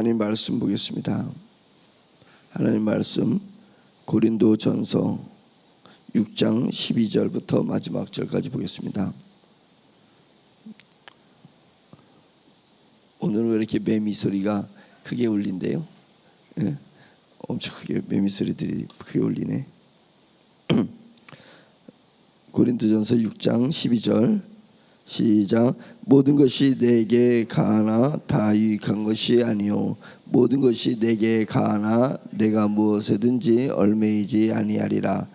하나님 말씀 보겠습니다. 하나님 말씀 고린도전서 6장 12절부터 마지막 절까지 보겠습니다. 오늘은 왜 이렇게 매미 소리가 크게 울린대요? 예? 엄청 크게 매미 소리들이 크게 울리네. 고린도전서 6장 12절 시작. 모든 것이 내게 가하나 다 유익한 것이 아니요 모든 것이 내게 가하나 내가 무엇에든지 얽매이지 아니하리라.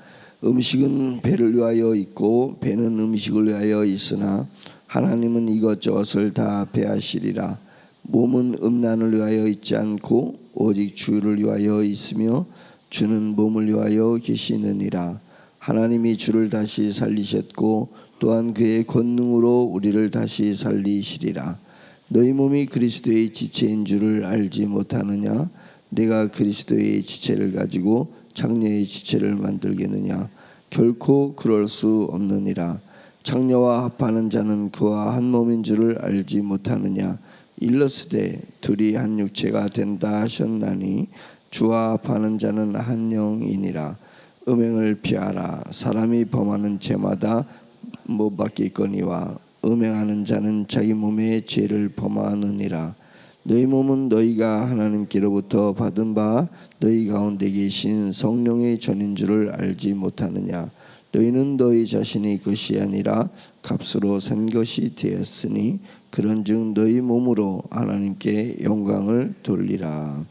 음식은 배를 위하여 있고 배는 음식을 위하여 있으나 하나님은 이것저것을 다 배하시리라. 몸은 음란을 위하여 있지 않고 오직 주를 위하여 있으며 주는 몸을 위하여 계시느니라. 하나님이 주를 다시 살리셨고 또한 그의 권능으로 우리를 다시 살리시리라. 너희 몸이 그리스도의 지체인 줄을 알지 못하느냐? 내가 그리스도의 지체를 가지고 장녀의 지체를 만들겠느냐? 결코 그럴 수 없느니라. 장녀와 합하는 자는 그와 한 몸인 줄을 알지 못하느냐? 일러스되 둘이 한 육체가 된다 하셨나니 주와 합하는 자는 한 영이니라. 음행을 피하라. 사람이 범하는 죄마다 못 받겠거니와 음행하는 자는 자기 몸의 죄를 범하느니라. 너희 몸은 너희가 하나님께로부터 받은 바 너희 가운데 계신 성령의 전인 줄을 알지 못하느냐? 너희는 너희 자신의 것이 아니라 값으로 산 것이 되었으니 그런즉 너희 몸으로 하나님께 영광을 돌리라.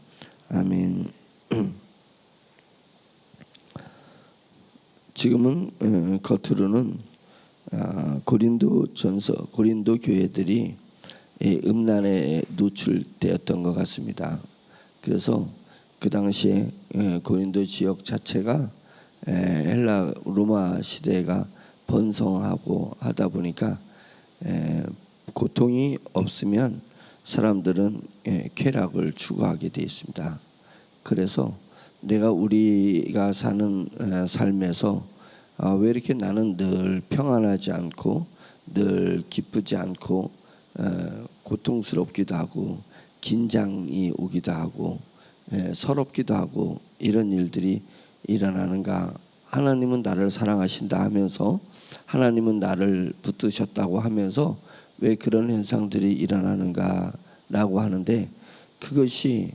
아멘. 지금은 겉으로는 고린도 교회들이 음란에 노출되었던 것 같습니다. 그래서 그 당시에 고린도 지역 자체가 헬라 로마 시대가 번성하고 하다 보니까 고통이 없으면 사람들은 쾌락을 추구하게 되어 있습니다. 그래서 우리가 사는 삶에서 왜 이렇게 나는 늘 평안하지 않고 늘 기쁘지 않고 고통스럽기도 하고 긴장이 오기도 하고 서럽기도 하고 이런 일들이 일어나는가? 하나님은 나를 사랑하신다 하면서 하나님은 나를 붙드셨다고 하면서 왜 그런 현상들이 일어나는가 라고 하는데, 그것이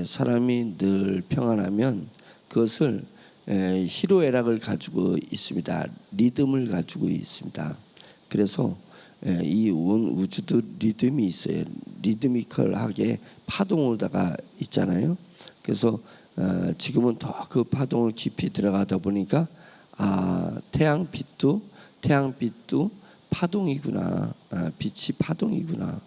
사람이 늘 평안하면 그것을 희로애락을 가지고 있습니다. 리듬을 가지고 있습니다. 그래서 이 온 우주도 리듬이 있어요. 리드미컬하게 파동으로다가 있잖아요. 그래서 지금은 더 그 파동을 깊이 들어가다 보니까 태양빛도 파동이구나. 빛이 파동이구나.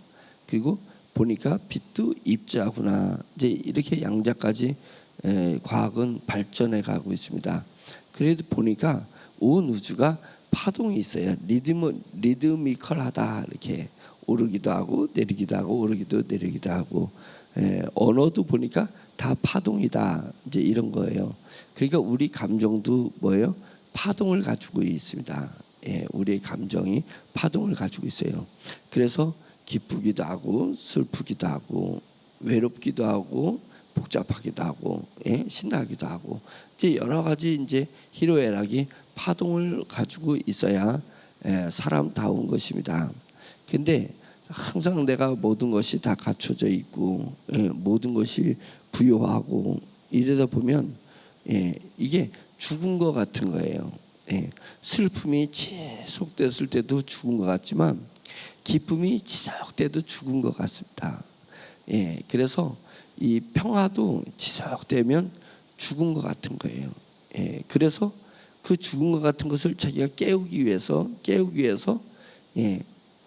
그리고 보니까 빛도 입자구나. 이제 이렇게 양자까지 과학은 발전해 가고 있습니다. 그래도 보니까 온 우주가 파동이 있어요. 리드미컬하다. 이렇게 오르기도 하고 내리기도 하고 오르기도 내리기도 하고 언어도 보니까 다 파동이다. 이제 이런 거예요. 그러니까 우리 감정도 뭐예요? 파동을 가지고 있습니다. 우리의 감정이 파동을 가지고 있어요. 그래서 기쁘기도 하고 슬프기도 하고 외롭기도 하고 복잡하기도 하고 신나기도 하고 이제 여러 가지 이제 희로애락이 파동을 가지고 있어야 사람다운 것입니다. 근데 항상 내가 모든 것이 다 갖춰져 있고 모든 것이 부요하고 이러다 보면 이게 죽은 것 같은 거예요. 슬픔이 지속됐을 때도 죽은 것 같지만 기쁨이 지속돼도 죽은 것 같습니다. 그래서 이 평화도 지속되면 죽은 것 같은 거예요. 그래서 그 죽은 것 같은 것을 자기가 깨우기 위해서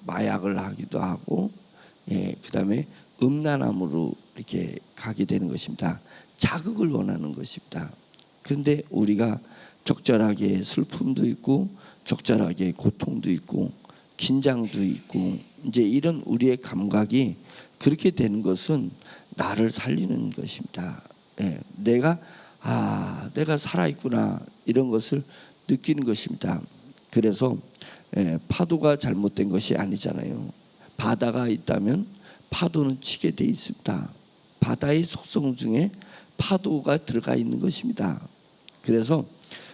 마약을 하기도 하고 그다음에 음란함으로 이렇게 가게 되는 것입니다. 자극을 원하는 것입니다. 그런데 우리가 적절하게 슬픔도 있고 적절하게 고통도 있고 긴장도 있고 이제 이런 우리의 감각이 그렇게 되는 것은 나를 살리는 것입니다. 내가 살아있구나 이런 것을 느끼는 것입니다. 그래서 파도가 잘못된 것이 아니잖아요. 바다가 있다면 파도는 치게 돼 있습니다. 바다의 속성 중에 파도가 들어가 있는 것입니다. 그래서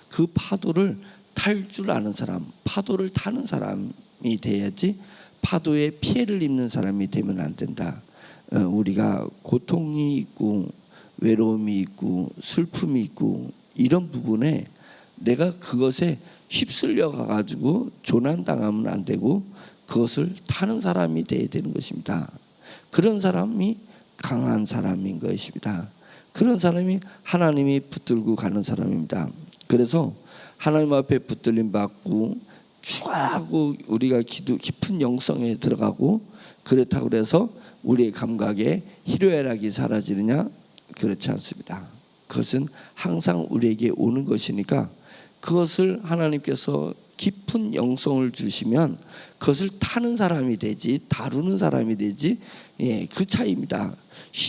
그 파도를 탈 줄 아는 사람, 파도를 타는 사람이 돼야지 파도에 피해를 입는 사람이 되면 안 된다. 우리가 고통이 있고 외로움이 있고 슬픔이 있고 이런 부분에 내가 그것에 휩쓸려 가지고 조난당하면 안 되고 그것을 타는 사람이 돼야 되는 것입니다. 그런 사람이 강한 사람인 것입니다. 그런 사람이 하나님이 붙들고 가는 사람입니다. 그래서 하나님 앞에 붙들림 받고 추가하고 우리가 깊은 영성에 들어가고 그렇다고 해서 우리의 감각에 희로애락이 사라지느냐? 그렇지 않습니다. 그것은 항상 우리에게 오는 것이니까 그것을 하나님께서 깊은 영성을 주시면 그것을 타는 사람이 되지 다루는 사람이 되지, 그 차이입니다.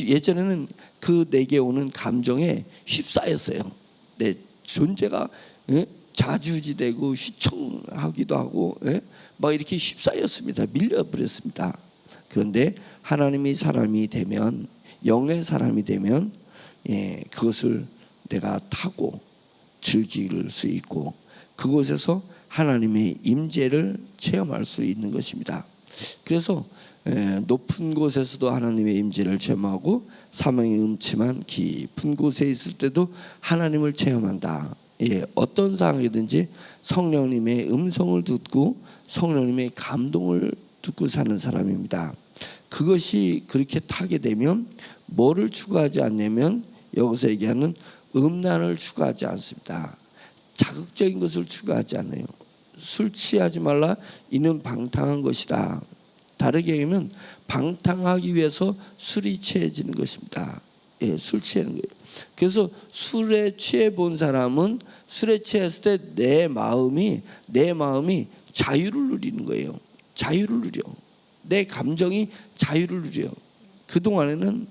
예전에는 그 내게 오는 감정에 휩싸였어요. 내 존재가 자주지되고 휘청하기도 하고 막 이렇게 휩싸였습니다. 밀려버렸습니다. 그런데 하나님이 사람이 되면, 영의 사람이 되면 그것을 내가 타고 즐길 수 있고 그곳에서 하나님의 임재를 체험할 수 있는 것입니다. 그래서 높은 곳에서도 하나님의 임재를 체험하고 사망의 음침한 깊은 곳에 있을 때도 하나님을 체험한다. 어떤 상황이든지 성령님의 음성을 듣고 성령님의 감동을 듣고 사는 사람입니다. 그것이 그렇게 타게 되면 뭐를 추구하지 않냐면 여기서 얘기하는 음란을 추구하지 않습니다. 자극적인 것을 추구하지 않아요. 술 취하지 말라, 이는 방탕한 것이다. 다르게 얘기하면 방탕하기 위해서 술이 취해지는 것입니다. 술 취하는 거예요. 그래서 술에 취해 본 사람은 술에 취했을 때 내 마음이 자유를 누리는 거예요. 자유를 누려. 내 감정이 자유를 누려. 그동안에는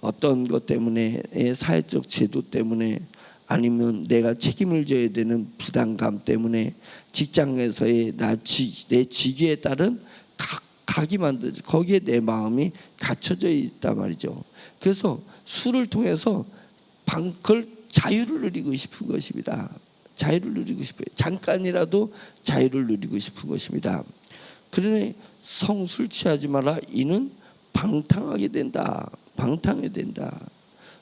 어떤 것 때문에, 사회적 제도 때문에, 아니면 내가 책임을 져야 되는 부담감 때문에, 직장에서의 내 직위에 따른 각이 만들어져, 거기에 내 마음이 갇혀져 있단 말이죠. 그래서 술을 통해서 그걸 자유를 누리고 싶은 것입니다. 자유를 누리고 싶어요. 잠깐이라도 자유를 누리고 싶은 것입니다. 그러니 술 취하지 마라, 이는 방탕하게 된다. 방탕하게 된다.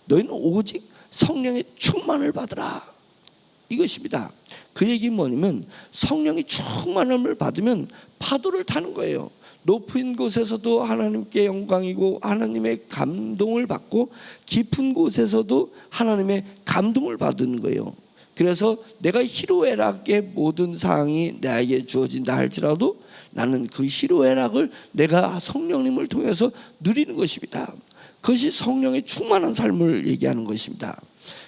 너희는 오직 성령의 충만을 받으라, 이것입니다. 그 얘기는 뭐냐면 성령의 충만함을 받으면 파도를 타는 거예요. 높은 곳에서도 하나님께 영광이고 하나님의 감동을 받고 깊은 곳에서도 하나님의 감동을 받는 거예요. 그래서 내가 희로애락의 모든 상황이 나에게 주어진다 할지라도 나는 그 희로애락을 내가 성령님을 통해서 누리는 것입니다. 그것이 성령의 충만한 삶을 얘기하는 것입니다.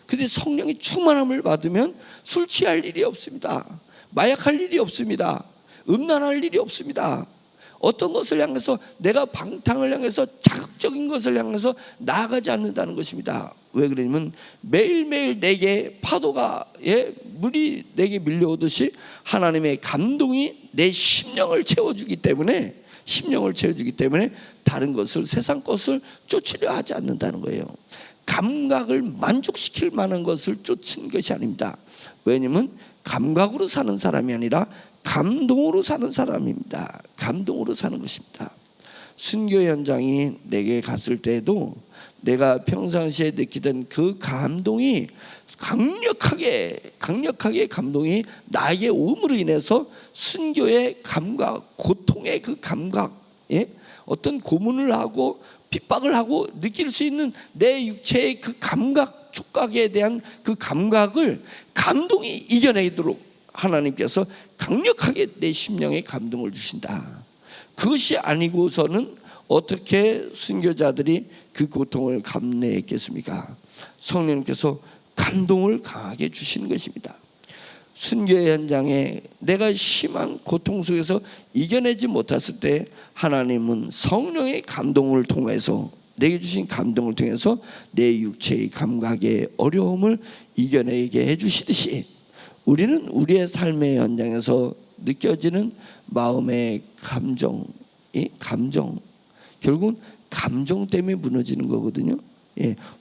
그런데 성령의 충만함을 받으면 술 취할 일이 없습니다. 마약할 일이 없습니다. 음란할 일이 없습니다. 어떤 것을 향해서, 내가 방탕을 향해서, 자극적인 것을 향해서 나아가지 않는다는 것입니다. 왜 그러냐면 매일매일 내게 파도가, 물이 내게 밀려오듯이 하나님의 감동이 내 심령을 채워주기 때문에, 다른 것을, 세상 것을 쫓으려 하지 않는다는 거예요. 감각을 만족시킬 만한 것을 쫓은 것이 아닙니다. 왜냐하면 감각으로 사는 사람이 아니라 감동으로 사는 사람입니다. 감동으로 사는 것입니다. 순교 현장이 내게 갔을 때에도 내가 평상시에 느끼던 그 감동이 강력하게 감동이 나에게 오므로 인해서 순교의 감각, 고통의 그 감각, 어떤 고문을 하고 핍박을 하고 느낄 수 있는 내 육체의 그 감각, 촉각에 대한 그 감각을 감동이 이겨내도록 하나님께서 강력하게 내 심령에 감동을 주신다. 그것이 아니고서는 어떻게 순교자들이 그 고통을 감내했겠습니까? 성령님께서 감동을 강하게 주시는 것입니다. 순교 현장에 내가 심한 고통 속에서 이겨내지 못했을 때 하나님은 성령의 감동을 통해서, 내게 주신 감동을 통해서 내 육체의 감각의 어려움을 이겨내게 해주시듯이 우리는 우리의 삶의 현장에서 느껴지는 마음의 감정, 결국은 감정 때문에 무너지는 거거든요.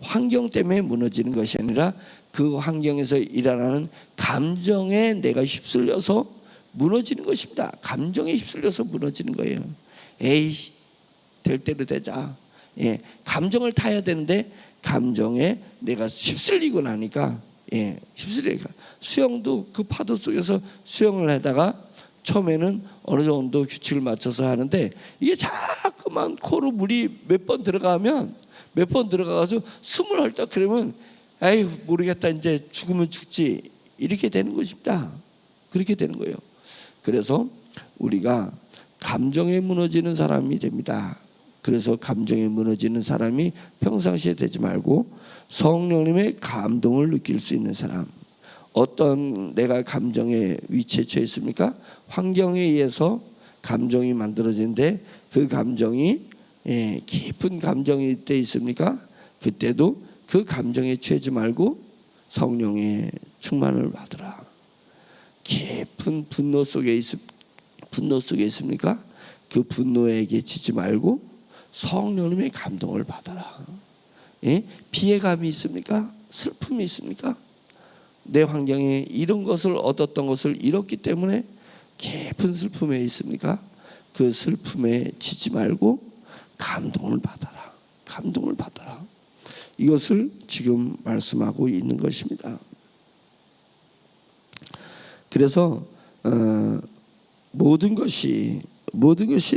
환경 때문에 무너지는 것이 아니라 그 환경에서 일어나는 감정에 내가 휩쓸려서 무너지는 것입니다. 감정에 휩쓸려서 무너지는 거예요. 에이, 될 대로 되자. 감정을 타야 되는데 감정에 내가 휩쓸리고 나니까 휩쓸리니까 수영도 그 파도 속에서 수영을 하다가 처음에는 어느 정도 규칙을 맞춰서 하는데 이게 자꾸만 코로 물이 몇 번 들어가서 숨을 헐떡 그러면 에이 모르겠다 이제 죽으면 죽지 이렇게 되는 것입니다. 그렇게 되는 거예요. 그래서 우리가 감정에 무너지는 사람이 됩니다. 그래서 감정에 무너지는 사람이 평상시에 되지 말고 성령님의 감동을 느낄 수 있는 사람. 어떤 내가 감정에 위치에 처해 있습니까? 환경에 의해서 감정이 만들어지는데 그 감정이 깊은 감정이 돼 있습니까? 그때도 그 감정에 취하지 말고 성령의 충만을 받으라. 깊은 분노 속에 있습니까? 그 분노에게 지지 말고 성령님의 감동을 받아라. 피해감이 있습니까? 슬픔이 있습니까? 내 환경에 이런 것을 얻었던 것을 잃었기 때문에 깊은 슬픔에 있습니까? 그 슬픔에 지지 말고 감동을 받아라. 감동을 받아라. 이것을 지금 말씀하고 있는 것입니다. 그래서 모든 것이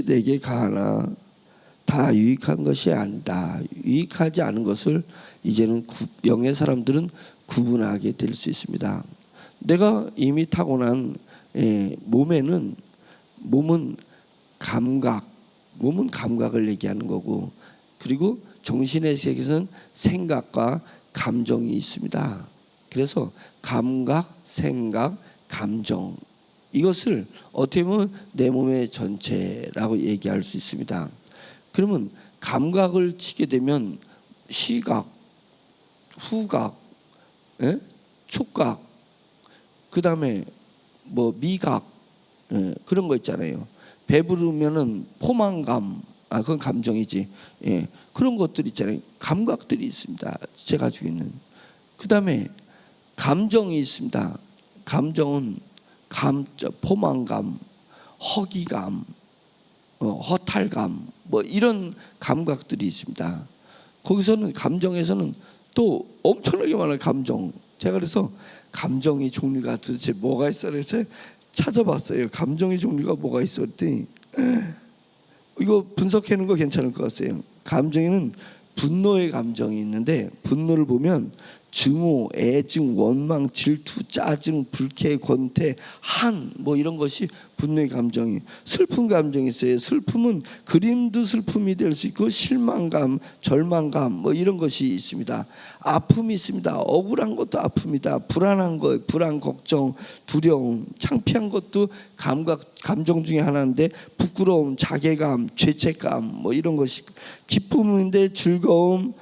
내게 가하나 다 유익한 것이 아니다. 유익하지 않은 것을 이제는 영의 사람들은 구분하게 될 수 있습니다. 내가 이미 타고난 몸은 감각을 얘기하는 거고, 그리고 정신의 세계에서는 생각과 감정이 있습니다. 그래서 감각, 생각, 감정, 이것을 어떻게 보면 내 몸의 전체라고 얘기할 수 있습니다. 그러면 감각을 치게 되면 시각, 후각, 촉각, 그 다음에 뭐 미각, 그런 거 있잖아요. 배부르면은 포만감, 그건 감정이지. 그런 것들이 있잖아요. 감각들이 있습니다. 제가 가지고 있는. 그 다음에 감정이 있습니다. 감정은 포만감, 허기감, 허탈감, 뭐 이런 감각들이 있습니다. 거기서는 감정에서는 또 엄청나게 많은 감정. 제가 그래서 감정의 종류가 도대체 뭐가 있어 그래서 찾아봤어요. 감정의 종류가 뭐가 있어 그랬더니 이거 분석해놓은 거 괜찮을 것 같아요. 감정에는 분노의 감정이 있는데, 분노를 보면 증오, 애증, 원망, 질투, 짜증, 불쾌, 권태, 한, 뭐 이런 것이 분노의 감정이. 슬픈 감정이 있어요. 슬픔은 그림도 슬픔이 될 수 있고, 실망감, 절망감, 뭐 이런 것이 있습니다. 아픔이 있습니다. 억울한 것도 아픔이다. 불안한 것, 불안, 걱정, 두려움, 창피한 것도 감정 중에 하나인데, 부끄러움, 자괴감, 죄책감, 뭐 이런 것이. 기쁨인데 즐거움,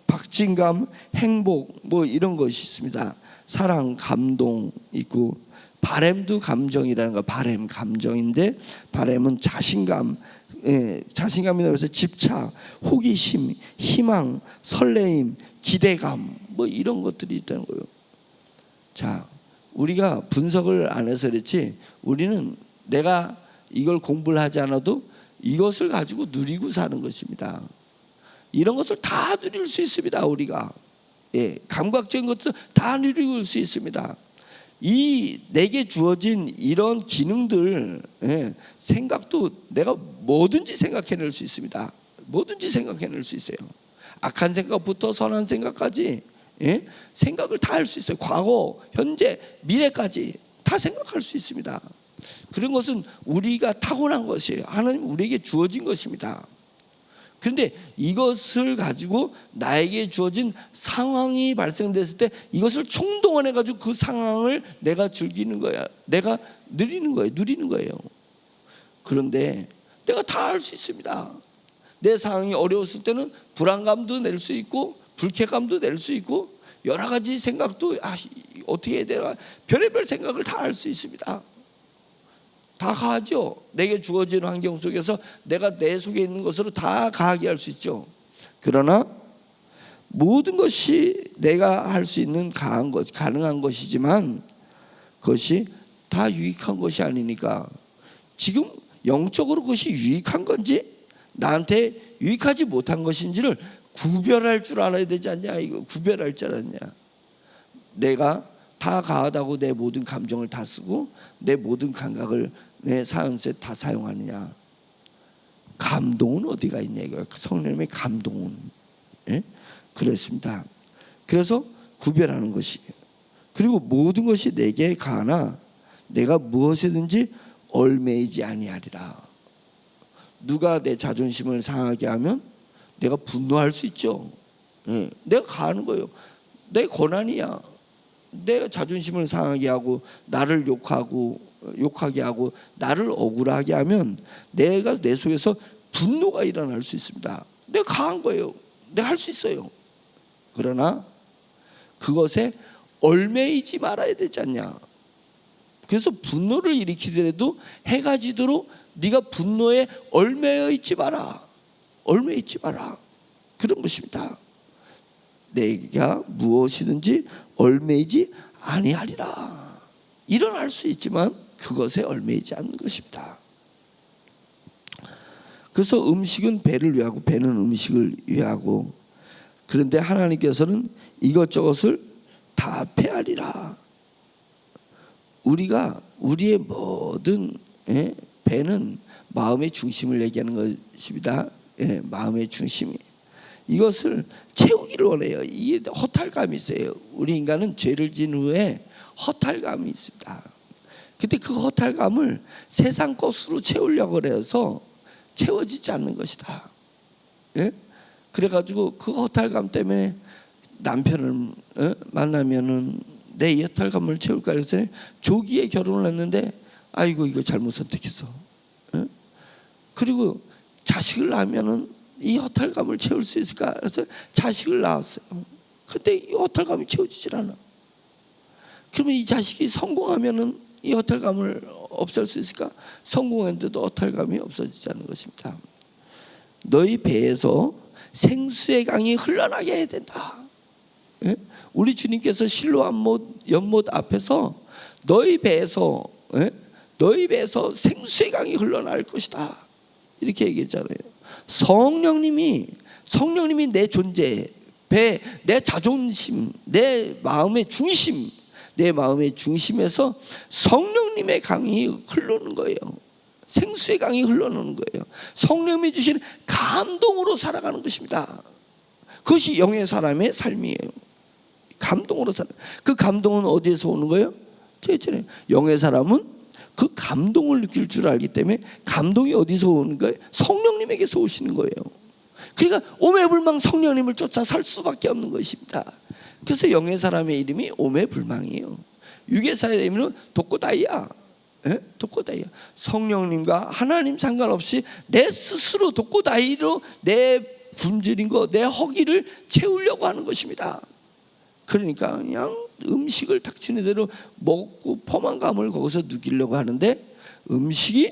박진감, 행복, 뭐 이런 것이 있습니다. 사랑, 감동 있고, 바램도 감정이라는 거. 바램 감정인데, 바램은 자신감, 자신감이라고 해서 집착, 호기심, 희망, 설레임, 기대감, 뭐 이런 것들이 있다는 거예요. 자, 우리가 분석을 안 해서 그렇지, 우리는 내가 이걸 공부를 하지 않아도 이것을 가지고 누리고 사는 것입니다. 이런 것을 다 누릴 수 있습니다. 우리가 감각적인 것도 다 누릴 수 있습니다. 이 내게 주어진 이런 기능들, 생각도 내가 뭐든지 생각해낼 수 있습니다. 뭐든지 생각해낼 수 있어요. 악한 생각부터 선한 생각까지 생각을 다 할 수 있어요. 과거, 현재, 미래까지 다 생각할 수 있습니다. 그런 것은 우리가 타고난 것이에요. 하나님 우리에게 주어진 것입니다. 그런데 이것을 가지고 나에게 주어진 상황이 발생됐을 때 이것을 총동원해 가지고 그 상황을 내가 즐기는 거야. 내가 누리는 거예요. 그런데 내가 다 할 수 있습니다. 내 상황이 어려웠을 때는 불안감도 낼 수 있고, 불쾌감도 낼 수 있고, 여러 가지 생각도 어떻게 해야 되나, 별의별 생각을 다 할 수 있습니다. 다 가하죠. 내게 주어진 환경 속에서 내가 내 속에 있는 것으로 다 가하게 할 수 있죠. 그러나 모든 것이 내가 할 수 있는 가능한 것이지만 그것이 다 유익한 것이 아니니까 지금 영적으로 그것이 유익한 건지 나한테 유익하지 못한 것인지를 구별할 줄 알아야 되지 않냐. 이거 구별할 줄 알았냐. 내가 다 가하다고 내 모든 감정을 다 쓰고 내 모든 감각을 내 사연세 다 사용하느냐. 감동은 어디가 있냐 이거. 성령님의 감동은. 예? 그렇습니다. 그래서 구별하는 것이. 그리고 모든 것이 내게 가하나 내가 무엇이든지 얽매이지 아니하리라. 누가 내 자존심을 상하게 하면 내가 분노할 수 있죠. 예. 내가 가하는 거예요. 내 권한이야. 내가 자존심을 상하게 하고 나를 욕하게 하고 나를 억울하게 하면 내가 내 속에서 분노가 일어날 수 있습니다. 내가 강한 거예요. 내가 할 수 있어요. 그러나 그것에 얽매이지 말아야 되지 않냐. 그래서 분노를 일으키더라도 해가 지도록 네가 분노에 얽매여 있지 마라. 얽매여 있지 마라. 그런 것입니다. 내가 무엇이든지 얽매이지 아니하리라. 일어날 수 있지만 그것에 얽매이지 않는 것입니다. 그래서 음식은 배를 위하고 배는 음식을 위하고, 그런데 하나님께서는 이것저것을 다 패하리라. 우리가 우리의 모든 배는 마음의 중심을 얘기하는 것입니다. 마음의 중심이 이것을 채우기를 원해요. 이게 허탈감이 있어요. 우리 인간은 죄를 지은 후에 허탈감이 있습니다. 근데 그 허탈감을 세상 것으로 채우려고 해서 채워지지 않는 것이다. 예? 그래가지고 그 허탈감 때문에 남편을 만나면은 내 허탈감을 채울까 해서 조기에 결혼을 했는데 아이고 이거 잘못 선택했어. 예? 그리고 자식을 낳으면은 이 허탈감을 채울 수 있을까 해서 자식을 낳았어요. 근데 이 허탈감이 채워지질 않아. 그러면 이 자식이 성공하면은 이 허탈감을 없앨 수 있을까? 성공했는데도 허탈감이 없어지지 않는 것입니다. 너희 배에서 생수의 강이 흘러나게 해야 된다. 예? 우리 주님께서 실로 연못 앞에서 너희 배에서 생수의 강이 흘러날 것이다. 이렇게 얘기했잖아요. 성령님이 내 존재, 내 자존심, 내 마음의 중심에서 성령님의 강이 흐르는 거예요. 생수의 강이 흘러나오는 거예요. 성령님이 주신 감동으로 살아가는 것입니다. 그것이 영의 사람의 삶이에요. 감동으로 살아. 그 감동은 어디에서 오는 거예요? 제가 했잖아요. 영의 사람은 그 감동을 느낄 줄 알기 때문에 감동이 어디서 오는 거예요? 성령님에게서 오시는 거예요. 그러니까 오매불망 성령님을 쫓아 살 수밖에 없는 것입니다. 그래서 영의 사람의 이름이 오매불망이에요. 육의 사람의 이름은 독고다이야. 독고다이야. 성령님과 하나님 상관없이 내 스스로 독고다이로 내 굶주린 거, 내 허기를 채우려고 하는 것입니다. 그러니까 그냥 음식을 닥치는 대로 먹고 포만감을 거기서 누기려고 하는데 음식이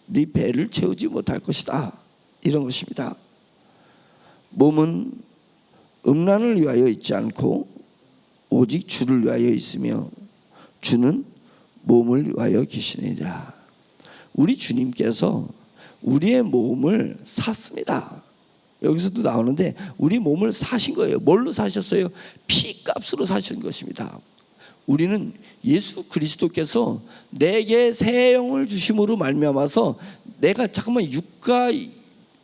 네 배를 채우지 못할 것이다. 이런 것입니다. 몸은 음란을 위하여 있지 않고 오직 주를 위하여 있으며 주는 몸을 위하여 계시느니라. 우리 주님께서 우리의 몸을 샀습니다. 여기서도 나오는데 우리 몸을 사신 거예요. 뭘로 사셨어요? 피값으로 사신 것입니다. 우리는 예수 그리스도께서 내게 새 영을 주심으로 말미암아서 내가 육과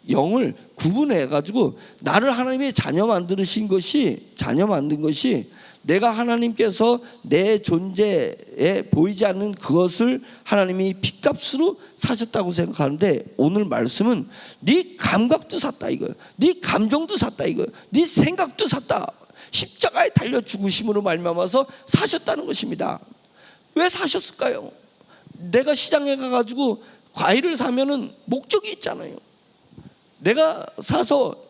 영을 구분해 가지고 나를 하나님의 자녀 만든 것이 내가 하나님께서 내 존재에 보이지 않는 그것을 하나님이 피값으로 사셨다고 생각하는데, 오늘 말씀은 네 감각도 샀다 이거예요. 네 감정도 샀다 이거예요. 네 생각도 샀다. 십자가에 달려 죽으심으로 말미암아서 사셨다는 것입니다. 왜 사셨을까요? 내가 시장에 가가지고 과일을 사면은 목적이 있잖아요. 내가 사서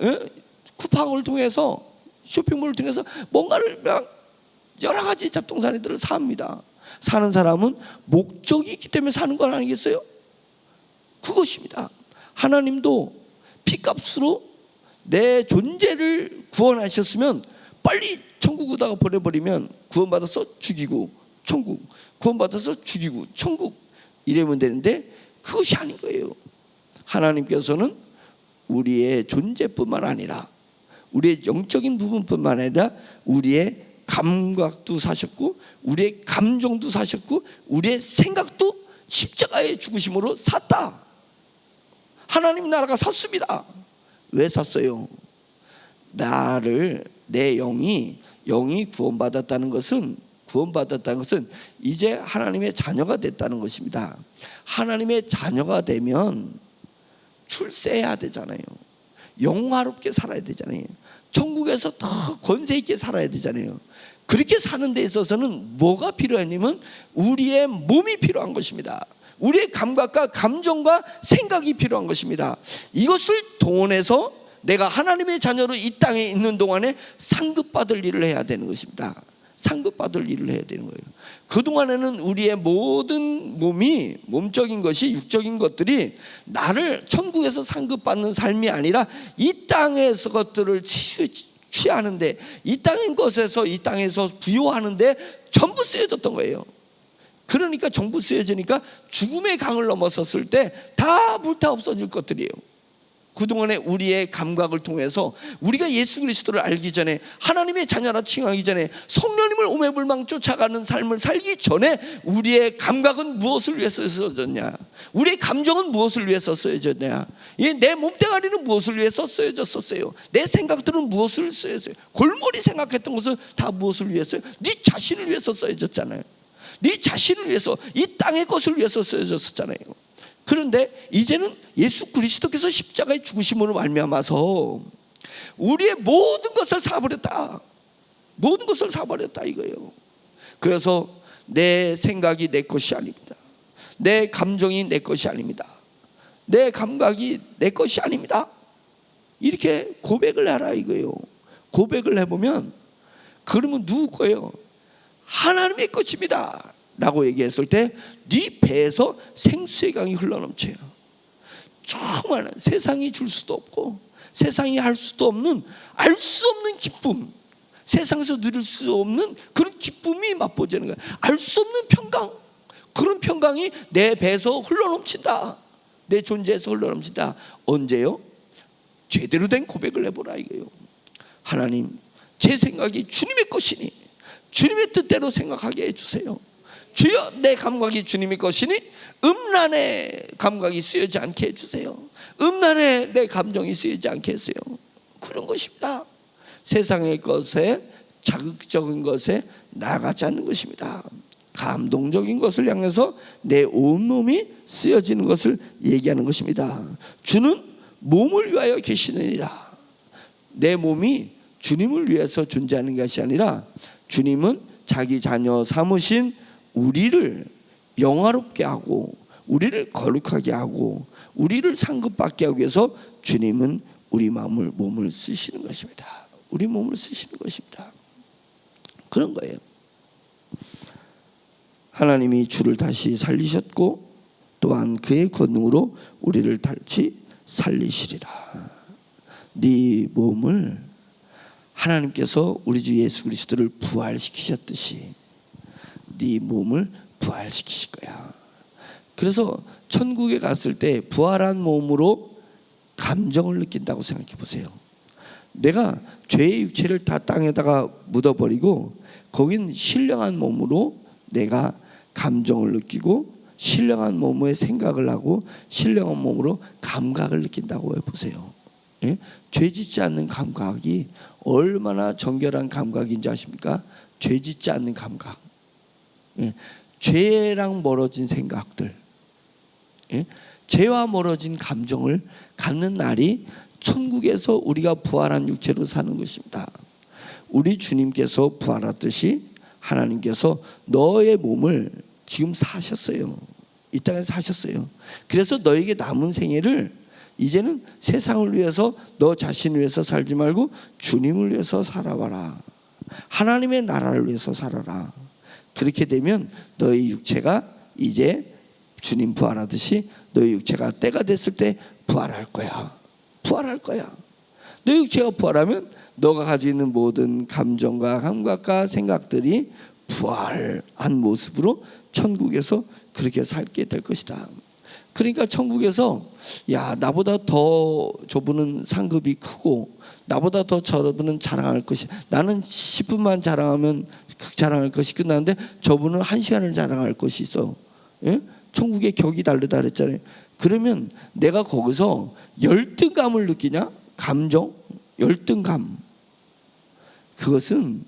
쿠팡을 통해서 쇼핑몰을 통해서 뭔가를 여러 가지 잡동사니들을 삽니다. 사는 사람은 목적이 있기 때문에 사는 건 아니겠어요? 그것입니다. 하나님도 피값으로 내 존재를 구원하셨으면 빨리 천국에다가 보내버리면 구원받아서 죽이고 천국, 구원받아서 죽이고 천국 이러면 되는데 그것이 아닌 거예요. 하나님께서는 우리의 존재뿐만 아니라 우리의 영적인 부분뿐만 아니라 우리의 감각도 사셨고 우리의 감정도 사셨고 우리의 생각도 십자가의 죽으심으로 샀다. 하나님 나라가 샀습니다. 왜 샀어요? 나를, 내 영이 구원받았다는 것은 이제 하나님의 자녀가 됐다는 것입니다. 하나님의 자녀가 되면 출세해야 되잖아요. 영화롭게 살아야 되잖아요. 천국에서 더 권세 있게 살아야 되잖아요. 그렇게 사는 데 있어서는 뭐가 필요하냐면 우리의 몸이 필요한 것입니다. 우리의 감각과 감정과 생각이 필요한 것입니다. 이것을 동원해서 내가 하나님의 자녀로 이 땅에 있는 동안에 상급받을 일을 해야 되는 것입니다. 상급받을 일을 해야 되는 거예요. 그동안에는 우리의 모든 몸이, 몸적인 것이, 육적인 것들이 나를 천국에서 상급받는 삶이 아니라 이 땅에서 것들을 취하는데, 이 땅의 것에서, 이 땅에서 부여하는데 전부 쓰여졌던 거예요. 그러니까 전부 쓰여지니까 죽음의 강을 넘어섰을 때 다 불타 없어질 것들이에요. 그동안에 우리의 감각을 통해서 우리가 예수 그리스도를 알기 전에, 하나님의 자녀라 칭하기 전에, 성령님을 오매불망 쫓아가는 삶을 살기 전에 우리의 감각은 무엇을 위해서 쓰여졌냐? 우리의 감정은 무엇을 위해서 쓰여졌냐? 내 몸뚱아리는 무엇을 위해서 쓰여졌었어요? 내 생각들은 무엇을 쓰여졌어요? 골머리 생각했던 것은 다 무엇을 위해서요? 네 자신을 위해서 쓰여졌잖아요. 네 자신을 위해서, 이 땅의 것을 위해서 쓰여졌었잖아요. 그런데 이제는 예수 그리스도께서 십자가의 죽으심으로 말미암아서 우리의 모든 것을 사버렸다. 모든 것을 사버렸다 이거예요. 그래서 내 생각이 내 것이 아닙니다. 내 감정이 내 것이 아닙니다. 내 감각이 내 것이 아닙니다. 이렇게 고백을 하라 이거예요. 고백을 해보면, 그러면 누구 거예요? 하나님의 것입니다 라고 얘기했을 때 네 배에서 생수의 강이 흘러넘쳐요. 정말 세상이 줄 수도 없고 세상이 할 수도 없는, 알 수 없는 기쁨, 세상에서 누릴 수 없는 그런 기쁨이 맛보자는 거예요. 알 수 없는 평강, 그런 평강이 내 배에서 흘러넘친다. 내 존재에서 흘러넘친다. 언제요? 제대로 된 고백을 해보라 이거예요. 하나님, 제 생각이 주님의 것이니 주님의 뜻대로 생각하게 해주세요. 주여, 내 감각이 주님의 것이니 음란의 감각이 쓰여지 않게 해주세요. 음란의 내 감정이 쓰여지 않게 해주세요. 그런 것입니다. 세상의 것에, 자극적인 것에 나가지 않는 것입니다. 감동적인 것을 향해서 내 온몸이 쓰여지는 것을 얘기하는 것입니다. 주는 몸을 위하여 계시느니라. 내 몸이 주님을 위해서 존재하는 것이 아니라 주님은 자기 자녀 삼으신 우리를 영화롭게 하고 우리를 거룩하게 하고 우리를 상급받게 하기 위해서 주님은 우리 몸을 쓰시는 것입니다. 우리 몸을 쓰시는 것입니다. 그런 거예요. 하나님이 주를 다시 살리셨고 또한 그의 권능으로 우리를 다시 살리시리라. 네 몸을 하나님께서 우리 주 예수 그리스도를 부활시키셨듯이 네 몸을 부활시키실 거야. 그래서 천국에 갔을 때 부활한 몸으로 감정을 느낀다고 생각해 보세요. 내가 죄의 육체를 다 땅에다가 묻어버리고 거긴 신령한 몸으로 내가 감정을 느끼고 신령한 몸의 생각을 하고 신령한 몸으로 감각을 느낀다고 해보세요. 예? 죄 짓지 않는 감각이 얼마나 정결한 감각인지 아십니까? 죄 짓지 않는 감각, 예. 죄랑 멀어진 생각들, 예. 죄와 멀어진 감정을 갖는 날이 천국에서 우리가 부활한 육체로 사는 것입니다. 우리 주님께서 부활하듯이 하나님께서 너의 몸을 지금 사셨어요. 이 땅에 사셨어요. 그래서 너에게 남은 생애를 이제는 세상을 위해서, 너 자신을 위해서 살지 말고 주님을 위해서 살아봐라. 하나님의 나라를 위해서 살아라. 그렇게 되면 너의 육체가 이제 주님 부활하듯이 너의 육체가 때가 됐을 때 부활할 거야. 부활할 거야. 너 육체가 부활하면 너가 가지고 있는 모든 감정과 감각과 생각들이 부활한 모습으로 천국에서 그렇게 살게 될 것이다. 그러니까 천국에서 야, 나보다 더 저분은 상급이 크고 나보다 더 저분은 자랑할 것이, 나는 10분만 자랑하면 자랑할 것이 끝나는데 저분은 1시간을 자랑할 것이 있어. 예? 천국의 격이 다르다 그랬잖아요. 그러면 내가 거기서 열등감을 느끼냐? 감정, 열등감. 그것은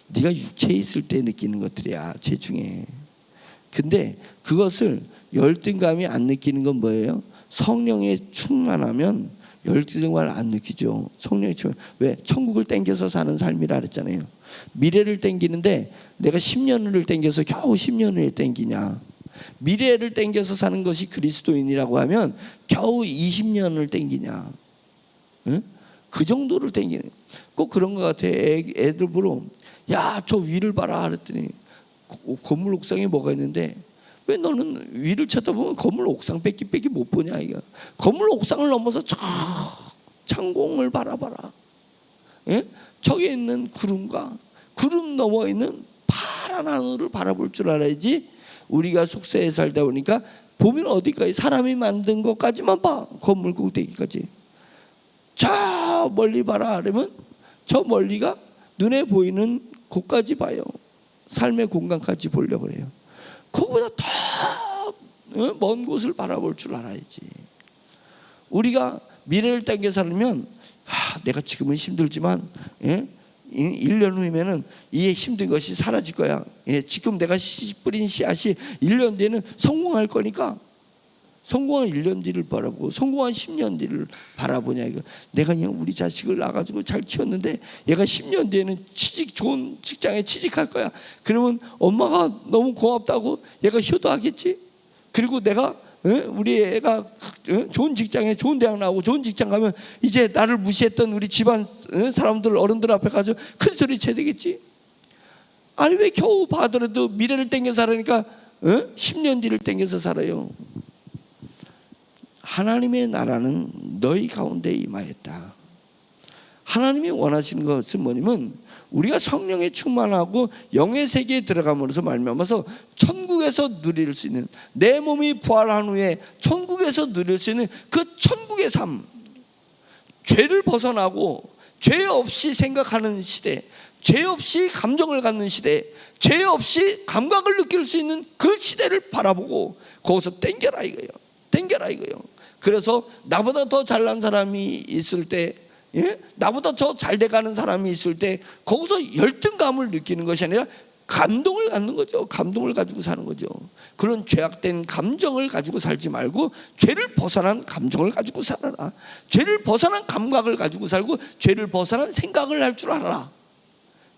네가 육체에 있을 때 느끼는 것들이야, 체중에. 근데 그것을 열등감이 안 느끼는 건 뭐예요? 성령에 충만하면 열등감을 안 느끼죠. 성령에 충만. 왜? 천국을 땡겨서 사는 삶이라 그랬잖아요. 미래를 땡기는데 내가 10년을 땡겨서 겨우 10년을 땡기냐? 미래를 땡겨서 사는 것이 그리스도인이라고 하면 겨우 20년을 땡기냐? 응? 그 정도를 땡기는. 꼭 그런 것 같아. 애들 보러 야, 저 위를 봐라 그랬더니 건물 옥상에 뭐가 있는데 왜 너는 위를 쳐다보면 건물 옥상 뺏기 못 보냐 이거. 건물 옥상을 넘어서 저 창공을 바라봐라. 예? 저기 있는 구름과 구름 넘어 있는 파란 하늘을 바라볼 줄 알아야지. 우리가 속세에 살다 보니까 보면 어디까지 사람이 만든 것까지만 봐. 건물 꼭대기까지. 저 멀리 봐라 그러면 저 멀리가 눈에 보이는 곳까지 봐요. 삶의 공간까지 보려고 해요. 그거보다 더 먼 곳을 바라볼 줄 알아야지. 우리가 미래를 땡겨 살면 내가 지금은 힘들지만 1년 후면은 이 힘든 것이 사라질 거야. 지금 내가 뿌린 씨앗이 1년 뒤에는 성공할 거니까 성공한 1년 뒤를 바라보고 성공한 10년 뒤를 바라보냐 이거. 내가 그냥 우리 자식을 낳아가지고 잘 키웠는데 얘가 10년 뒤에는 좋은 직장에 취직할 거야. 그러면 엄마가 너무 고맙다고 얘가 효도하겠지. 그리고 내가 우리 애가 좋은 직장에 좋은 대학 나오고 좋은 직장 가면 이제 나를 무시했던 우리 집안 사람들 어른들 앞에 가서 큰 소리 쳐야 되겠지. 아니 왜 겨우 봐더라도 미래를 땡겨 살으니까 10년 뒤를 땡겨서 살아요. 하나님의 나라는 너희 가운데 임하였다. 하나님이 원하시는 것은 뭐냐면 우리가 성령에 충만하고 영의 세계에 들어감으로써 말미암아서 천국에서 누릴 수 있는, 내 몸이 부활한 후에 천국에서 누릴 수 있는 그 천국의 삶, 죄를 벗어나고 죄 없이 생각하는 시대, 죄 없이 감정을 갖는 시대, 죄 없이 감각을 느낄 수 있는 그 시대를 바라보고 거기서 땡겨라 이거예요. 땡겨라 이거예요. 그래서 나보다 더 잘난 사람이 있을 때, 나보다 더 잘 돼가는 사람이 있을 때 거기서 열등감을 느끼는 것이 아니라 감동을 갖는 거죠. 감동을 가지고 사는 거죠. 그런 죄악된 감정을 가지고 살지 말고 죄를 벗어난 감정을 가지고 살아라. 죄를 벗어난 감각을 가지고 살고 죄를 벗어난 생각을 할 줄 알아라.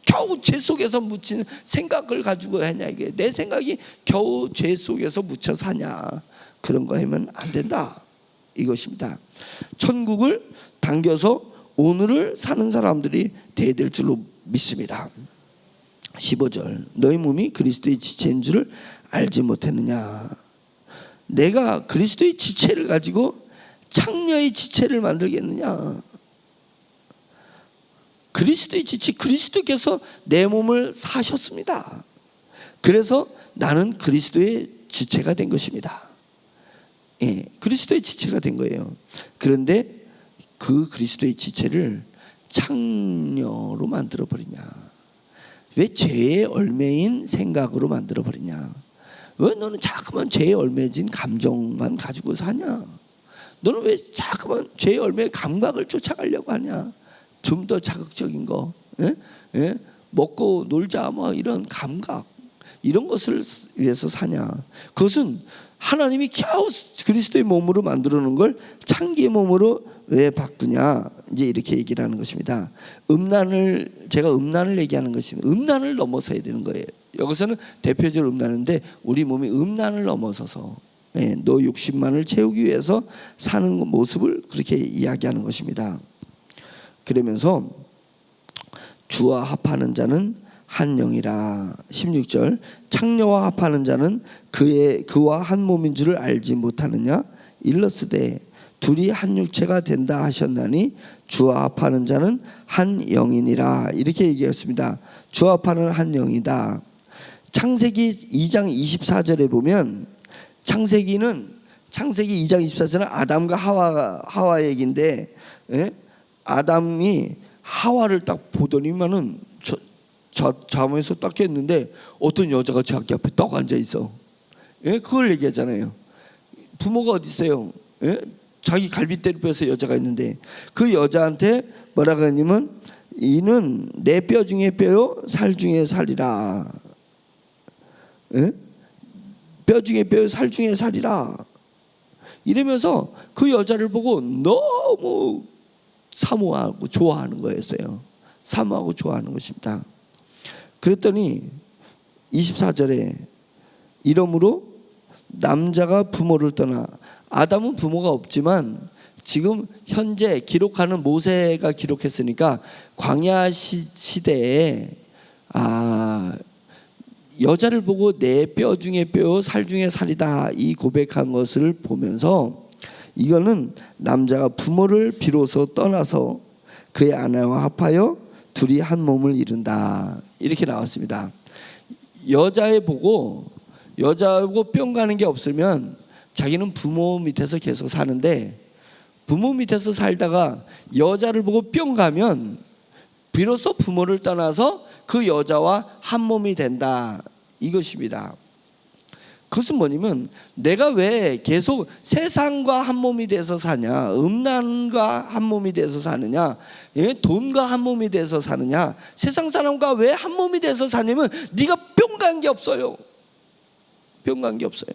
겨우 죄 속에서 묻힌 생각을 가지고 하냐 이게. 내 생각이 겨우 죄 속에서 묻혀 사냐. 그런 거 하면 안 된다 이것입니다. 천국을 당겨서 오늘을 사는 사람들이 돼야 될 줄로 믿습니다. 15절 너희 몸이 그리스도의 지체인 줄을 알지 못했느냐. 내가 그리스도의 지체를 가지고 창녀의 지체를 만들겠느냐. 그리스도의 지체, 그리스도께서 내 몸을 사셨습니다. 그래서 나는 그리스도의 지체가 된 것입니다. 그리스도의 지체가 된 거예요. 그런데 그 그리스도의 지체를 창녀로 만들어 버리냐. 왜 죄의 얼매인 생각으로 만들어 버리냐. 왜 너는 자꾸만 죄의 얼매진 감정만 가지고 사냐. 너는 왜 자꾸만 죄의 얼매의 감각을 쫓아가려고 하냐. 좀 더 자극적인 거, 먹고 놀자 뭐 이런 감각, 이런 것을 위해서 사냐. 그것은 하나님이 겨우 그리스도의 몸으로 만들어 놓은 걸 창기의 몸으로 왜 바꾸냐. 이제 이렇게 얘기를 하는 것입니다. 제가 음란을 얘기하는 것입니다. 음란을 넘어서야 되는 거예요. 여기서는 대표적으로 음란인데 우리 몸이 음란을 넘어서서 너 욕심만을 채우기 위해서 사는 모습을 그렇게 이야기하는 것입니다. 그러면서 주와 합하는 자는 한 영이라. 16절 창녀와 합하는 자는 그와 한 몸인 줄을 알지 못하느냐. 일러스되 둘이 한 육체가 된다 하셨나니 주와 합하는 자는 한 영이니라. 이렇게 얘기했습니다. 주와 합하는 한 영이다. 창세기 2장 24절에 보면 창세기 2장 24절은 아담과 하와 얘기인데, 아담이 하와를 딱 보더니만은 잠에서 딱 깼는데 어떤 여자가 자기 앞에 딱 앉아 있어. 그걸 얘기하잖아요. 부모가 어디 있어요? 자기 갈빗대를 빼서 여자가 있는데 그 여자한테 뭐라고 하냐면 이는 내 뼈 중에 뼈요 살 중에 살이라. 뼈 중에 뼈요 살 중에 살이라. 이러면서 그 여자를 보고 너무 사모하고 좋아하는 거였어요. 사모하고 좋아하는 것입니다. 그랬더니 24절에 이러므로 남자가 부모를 떠나, 아담은 부모가 없지만 지금 현재 기록하는 모세가 기록했으니까 광야 시대에 여자를 보고 내 뼈 중에 뼈 살 중에 살이다 이 고백한 것을 보면서 이거는 남자가 부모를 비로소 떠나서 그의 아내와 합하여 둘이 한 몸을 이룬다 이렇게 나왔습니다. 여자하고 뿅 가는 게 없으면 자기는 부모 밑에서 계속 사는데, 부모 밑에서 살다가 여자를 보고 뿅 가면 비로소 부모를 떠나서 그 여자와 한 몸이 된다 이것입니다. 그것은 뭐냐면 내가 왜 계속 세상과 한 몸이 돼서 사냐, 음란과 한 몸이 돼서 사느냐, 돈과 한 몸이 돼서 사느냐, 세상 사람과 왜 한 몸이 돼서 사냐면 네가 뿅 간 게 없어요. 뿅 간 게 없어요.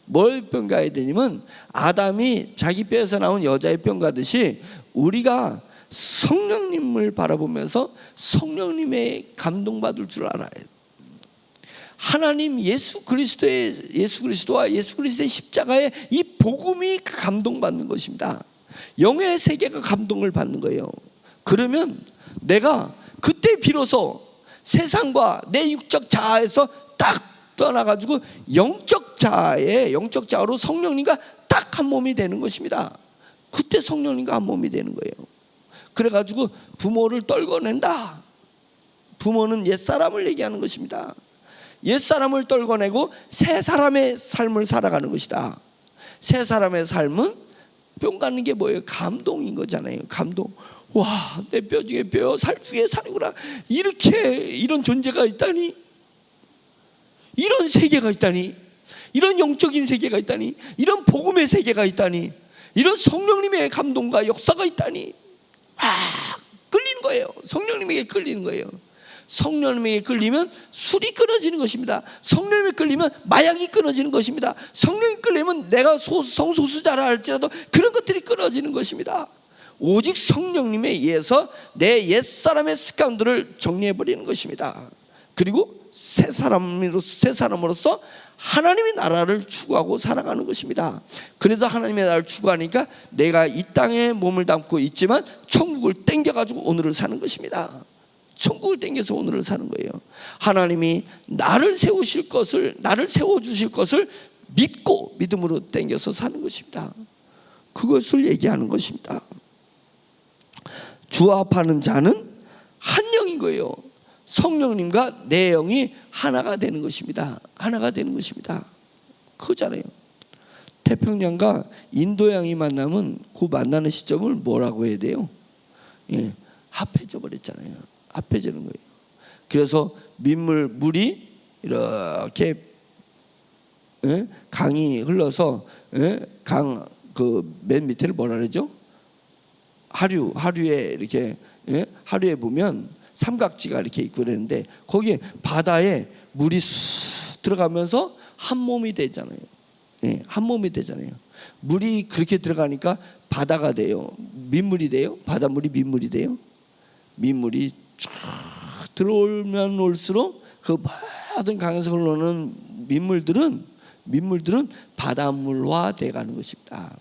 뭘 뿅 가야 되냐면 아담이 자기 뼈에서 나온 여자의 뿅 가듯이 우리가 성령님을 바라보면서 성령님의 감동받을 줄 알아야 돼요. 하나님 예수 그리스도와 예수 그리스도의 십자가의 이 복음이 감동받는 것입니다. 영의 세계가 감동을 받는 거예요. 그러면 내가 그때 비로소 세상과 내 육적 자아에서 딱 떠나가지고 영적 자아로 성령님과 딱 한 몸이 되는 것입니다. 그때 성령님과 한 몸이 되는 거예요. 그래가지고 부모를 떨궈낸다. 부모는 옛사람을 얘기하는 것입니다. 옛사람을 떨궈내고 새 사람의 삶을 살아가는 것이다. 새 사람의 삶은 뿅 가는 게 뭐예요? 감동인 거잖아요. 감동. 와, 내 뼈 중에 뼈, 살 중에 살이구나. 이런 존재가 있다니, 이런 세계가 있다니, 이런 영적인 세계가 있다니, 이런 복음의 세계가 있다니, 이런 성령님의 감동과 역사가 있다니 끌리는 거예요. 성령님에게 끌리는 거예요. 성령님에게 끌리면 술이 끊어지는 것입니다. 성령님에 끌리면 마약이 끊어지는 것입니다. 성령에 끌리면 내가 성소수자라 할지라도 그런 것들이 끊어지는 것입니다. 오직 성령님에 의해서 내 옛사람의 습관들을 정리해버리는 것입니다. 그리고 새 사람으로서 하나님의 나라를 추구하고 살아가는 것입니다. 그래서 하나님의 나라를 추구하니까 내가 이 땅에 몸을 담고 있지만 천국을 땡겨가지고 오늘을 사는 것입니다. 천국을 땡겨서 오늘을 사는 거예요. 하나님이 나를 세워주실 것을 믿고 믿음으로 땡겨서 사는 것입니다. 그것을 얘기하는 것입니다. 주와 합하는 자는 한 영인 거예요. 성령님과 내 영이 하나가 되는 것입니다. 하나가 되는 것입니다. 그거잖아요. 태평양과 인도양이 만나면 그 만나는 시점을 뭐라고 해야 돼요? 합해져 버렸잖아요. 합해지는 거예요. 그래서 물이 이렇게 강이 흘러서 강 그 맨 밑에를 뭐라 그러죠? 하류에 이렇게 하류에 보면 삼각지가 이렇게 있고 그랬는데 거기에 바다에 물이 쑥 들어가면서 한 몸이 되잖아요. 한 몸이 되잖아요. 물이 그렇게 들어가니까 바다가 돼요. 민물이 돼요. 바닷물이 민물이 돼요. 민물이 쭉 들어오면 올수록 그 모든 강에서 흘러오는 민물들은 바닷물화 돼가는 것입니다.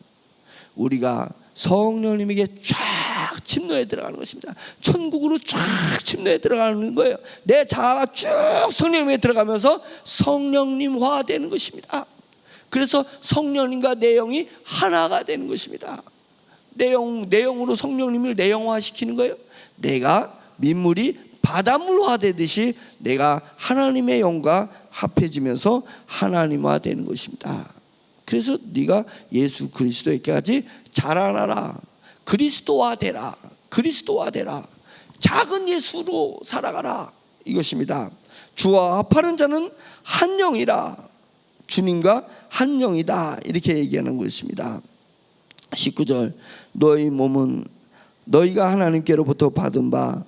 우리가 성령님에게 쫙 침노해 들어가는 것입니다. 천국으로 쫙 침노해 들어가는 거예요. 내 자아가 쭉 성령님에 들어가면서 성령님화 되는 것입니다. 그래서 성령님과 내 영이 하나가 되는 것입니다. 내 영으로 성령님을 내영화시키는 거예요. 내가 민물이 바닷물화 되듯이 내가 하나님의 영과 합해지면서 하나님화 되는 것입니다. 그래서 네가 예수 그리스도에게까지 자라나라. 그리스도화 되라. 그리스도화 되라. 작은 예수로 살아가라. 이것입니다. 주와 합하는 자는 한 영이라. 주님과 한 영이다. 이렇게 얘기하는 것입니다. 19절 너희 몸은 너희가 하나님께로부터 받은 바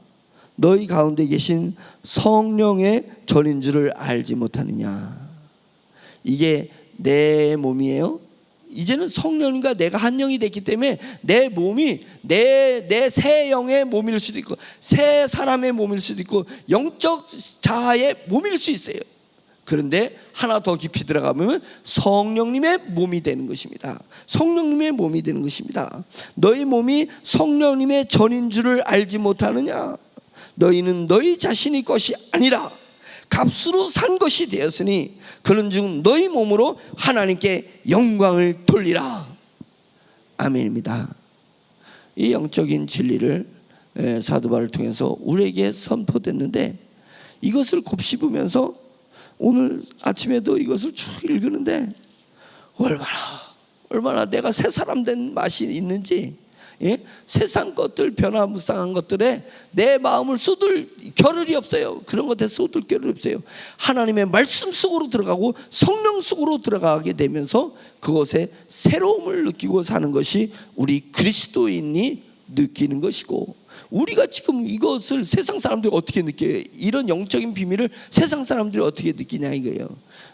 너희 가운데 계신 성령의 전인 줄을 알지 못하느냐. 이게 내 몸이에요. 이제는 성령님과 내가 한 영이 됐기 때문에 내 몸이 내 새 영의 몸일 수도 있고 새 사람의 몸일 수도 있고 영적 자아의 몸일 수 있어요. 그런데 하나 더 깊이 들어가면 성령님의 몸이 되는 것입니다. 성령님의 몸이 되는 것입니다. 너희 몸이 성령님의 전인 줄을 알지 못하느냐. 너희는 너희 자신의 것이 아니라 값으로 산 것이 되었으니 그런즉 너희 몸으로 하나님께 영광을 돌리라. 아멘입니다. 이 영적인 진리를 사도 바울을 통해서 우리에게 선포됐는데 이것을 곱씹으면서 오늘 아침에도 이것을 쭉 읽는데 얼마나 내가 새 사람 된 맛이 있는지, 세상 것들 변화무쌍한 것들에 내 마음을 쏟을 겨를이 없어요. 그런 것에 쏟을 겨를이 없어요. 하나님의 말씀 속으로 들어가고 성령 속으로 들어가게 되면서 그것에 새로움을 느끼고 사는 것이 우리 그리스도인이 느끼는 것이고, 우리가 지금 이것을 세상 사람들이 어떻게 느껴요? 이런 영적인 비밀을 세상 사람들이 어떻게 느끼냐 이거예요.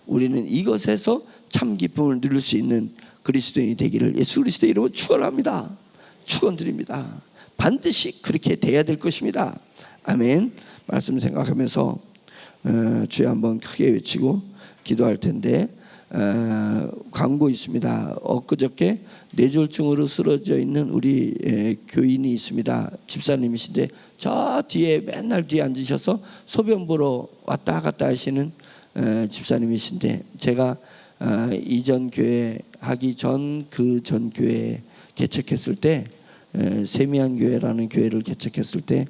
우리는 이것에서 참 기쁨을 누릴 수 있는 그리스도인이 되기를 예수 그리스도의 이름으로 축원합니다. 축원드립니다. 반드시 그렇게 돼야 될 것입니다. 아멘. 말씀 생각하면서 주여 한번 크게 외치고 기도할 텐데, 광고 있습니다. 엊그저께 뇌졸중으로 쓰러져 있는 우리 교인이 있습니다. 집사님이신데 저 뒤에 맨날 뒤에 앉으셔서 소변 보러 왔다 갔다 하시는 집사님이신데, 제가 이전 교회 하기 전 그 전 교회 개척했을 때, 세미한 교회라는 교회를 개척했을 때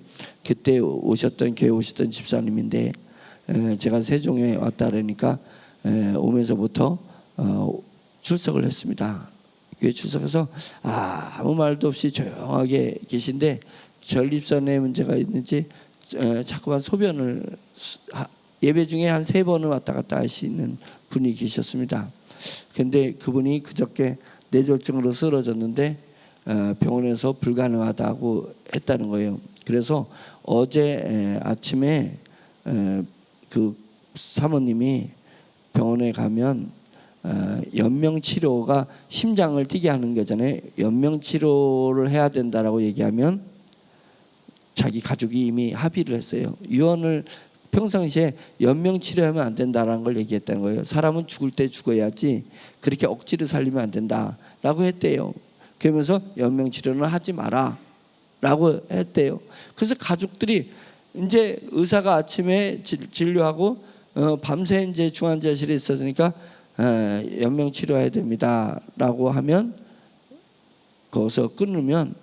그때 교회 오셨던 집사님인데, 제가 세종에 왔다 그러니까 오면서부터 출석을 했습니다. 교회 출석해서 아무 말도 없이 조용하게 계신데 전립선에 문제가 있는지 자꾸만 소변을 예배 중에 한 3번은 왔다 갔다 하시는 분이 계셨습니다. 근데 그분이 그저께 뇌졸중으로 쓰러졌는데 병원에서 불가능하다고 했다는 거예요. 그래서 어제 아침에 그 사모님이 병원에 가면 연명치료가 심장을 뛰게 하는 거잖아요. 연명치료를 해야 된다라고 얘기하면 자기 가족이 이미 합의를 했어요. 유언을 평상시에 연명치료하면 안 된다라는 걸 얘기했다는 거예요. 사람은 죽을 때 죽어야지 그렇게 억지로 살리면 안 된다라고 했대요. 그러면서 연명치료는 하지 마라 라고 했대요. 그래서 가족들이 이제 의사가 아침에 진료하고 밤새 이제 중환자실에 있었으니까 연명 치료해야 됩니다 라고 하면, 거기서 끊으면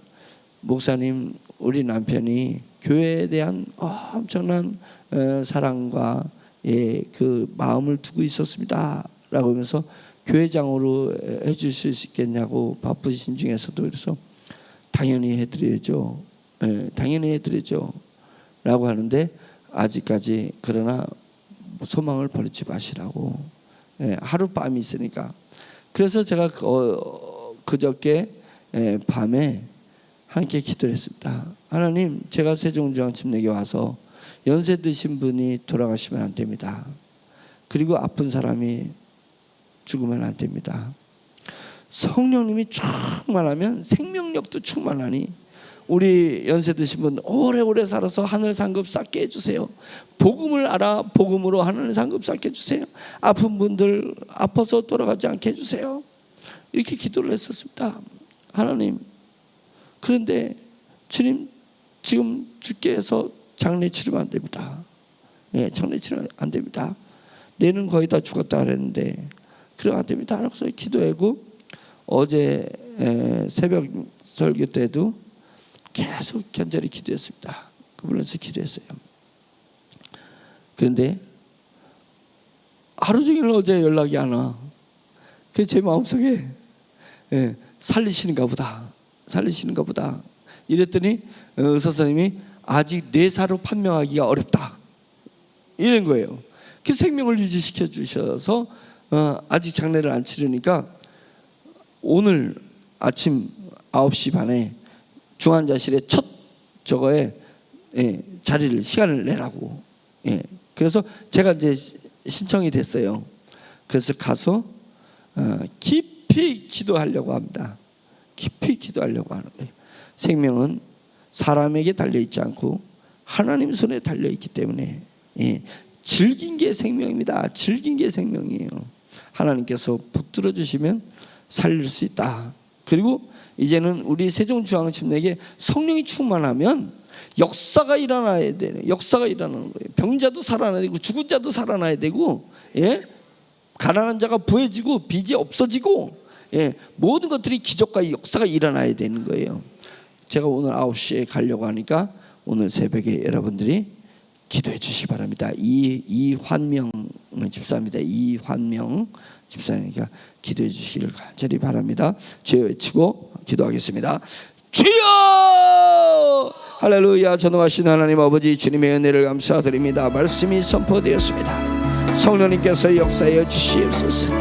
목사님 우리 남편이 교회에 대한 엄청난 사랑과 그 마음을 두고 있었습니다 라고 하면서 교회장으로 해주실 수 있겠냐고 바쁘신 중에서도, 그래서 당연히 해드려야죠. 당연히 해드려야죠 라고 하는데, 아직까지 그러나 소망을 버리지 마시라고. 하룻밤이 있으니까. 그래서 제가 그저께 밤에 함께 기도를 했습니다. 하나님, 제가 세종중앙침례교회 와서 연세 드신 분이 돌아가시면 안 됩니다. 그리고 아픈 사람이 죽으면 안 됩니다. 성령님이 충만하면 생명력도 충만하니 우리 연세 드신 분 오래오래 살아서 하늘 상급 쌓게 해주세요. 복음을 알아 복음으로 하늘 상급 쌓게 해주세요. 아픈 분들 아파서 돌아가지 않게 해주세요. 이렇게 기도를 했었습니다. 하나님, 그런데 주님 지금 죽게 해서 장례 치르면 안 됩니다. 장례 치르면 안 됩니다. 내는 거의 다 죽었다 그랬는데 그리고 하나님이 다 알아서 기도하고 어제 새벽 설교 때도 계속 견절히 기도했습니다. 그분에서 기도했어요. 그런데 하루 종일 어제 연락이 안 와. 그게 제 마음속에 살리시는가 보다 이랬더니 의사 선생님이 아직 뇌사로 판명하기가 어렵다 이런 거예요. 그 생명을 유지시켜 주셔서 아직 장례를 안 치르니까 오늘 아침 9시 반에 중환자실에 첫 저거에 시간을 내라고. 그래서 제가 이제 신청이 됐어요. 그래서 가서 깊이 기도하려고 합니다. 깊이 기도하려고 하는 거예요. 생명은 사람에게 달려있지 않고 하나님 손에 달려있기 때문에 즐긴 게 생명입니다. 즐긴 게 생명이에요. 하나님께서 붙들어 주시면 살릴 수 있다. 그리고 이제는 우리 세종중앙침례에 성령이 충만하면 역사가 일어나야 되네. 역사가 일어나는 거예요. 병자도 살아나야 되고 죽은 자도 살아나야 되고, 가난한 자가 부해지고 빚이 없어지고, 모든 것들이 기적과 역사가 일어나야 되는 거예요. 제가 오늘 9시에 가려고 하니까 오늘 새벽에 여러분들이 기도해 주시기 바랍니다. 이환명 집사입니다. 이환명 집사니까 기도해 주시기를 간절히 바랍니다. 주여 외치고 기도하겠습니다. 주여! 할렐루야. 전능하신 하나님 아버지, 주님의 은혜를 감사드립니다. 말씀이 선포되었습니다. 성령님께서 역사하여 주시옵소서.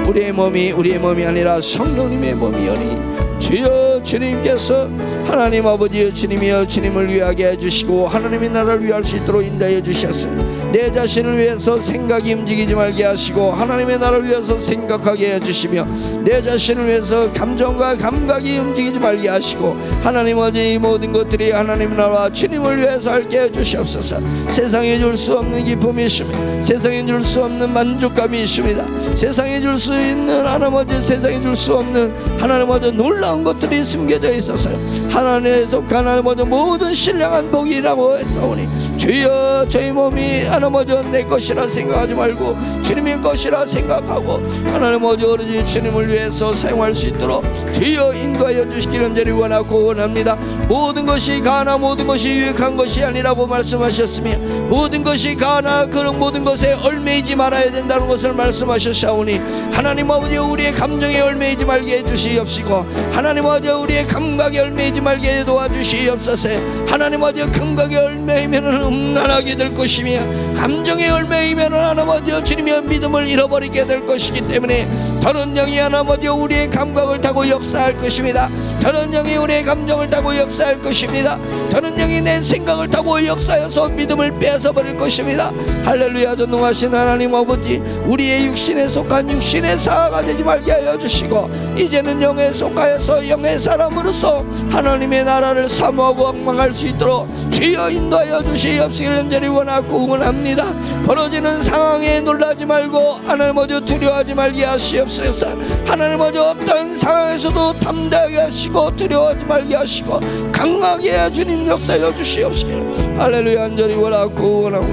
우리의 몸이 아니라 성령님의 몸이오니 주여, 주님께서 하나님 아버지여 주님이여 주님을 위하게 해주시고 하나님의 나라를 위할 수 있도록 인도해 주셨으니 내 자신을 위해서 생각이 움직이지 말게 하시고 하나님의 나라를 위해서 생각하게 해주시며 내 자신을 위해서 감정과 감각이 움직이지 말게 하시고 하나님 아버지, 이 모든 것들이 하나님 나라와 주님을 위해서 할게 해주시옵소서. 세상에 줄 수 없는 기쁨이 있습니다. 세상에 줄 수 없는 만족감이 있습니다. 세상에 줄 수 있는 하나님 아버지, 세상에 줄 수 없는 하나님 아버지 놀라운 것들이 숨겨져 있었어요. 하나님에 속한 하나님 아버지 모든 신령한 복이라고 했사오니 주여, 저희 몸이 하나님 아버지 내 것이라 생각하지 말고 주님의 것이라 생각하고 하나님 아버지 오로지 주님을 위해서 사용할 수 있도록 주여 인도하여 주시기를 간절히 원하고 원합니다. 모든 것이 가나 모든 것이 유익한 것이 아니라고 말씀하셨으며 모든 것이 가나 그런 모든 것에 얽매이지 말아야 된다는 것을 말씀하셨사오니 하나님 아버지 우리의 감정에 얽매이지 말게 해주시옵시고 하나님 아버지 우리의 감각에 얽매이지 말게 도와주시옵소서. 하나님 아버지 감각에 얽매이면 음란하게 될 것이며 감정에 얽매이면 하나님 아버지 주님의 믿음을 잃어버리게 될 것이기 때문에 다른 영이 하나님 아버지 우리의 감각을 타고 역사할 것입니다. 다른 영이 우리의 감정을 타고 역사할 것입니다. 다른 영이 내 생각을 타고 역사해서 믿음을 뺏어버릴 것입니다. 할렐루야. 전능하신 하나님 아버지, 우리의 육신에 속한 육신의 사아가 되지 말게 하여 주시고 이제는 영에 속하여서 영의 사람으로서 하나님의 나라를 사모하고 엉망할 수 있도록 주여 인도하여 주시옵시기를 간절히 원하고 원합니다. 벌어지는 상황에 놀라지 말고 하나님 아버지 두려워하지 말게 하시옵소서. 하나님 아버지 어떤 상황에서도 담대하게 하시고 두려워하지 말게 하시고 강하게 해 주님 역사하여 주시옵시기를 할렐루야 간절히 원하고 원하고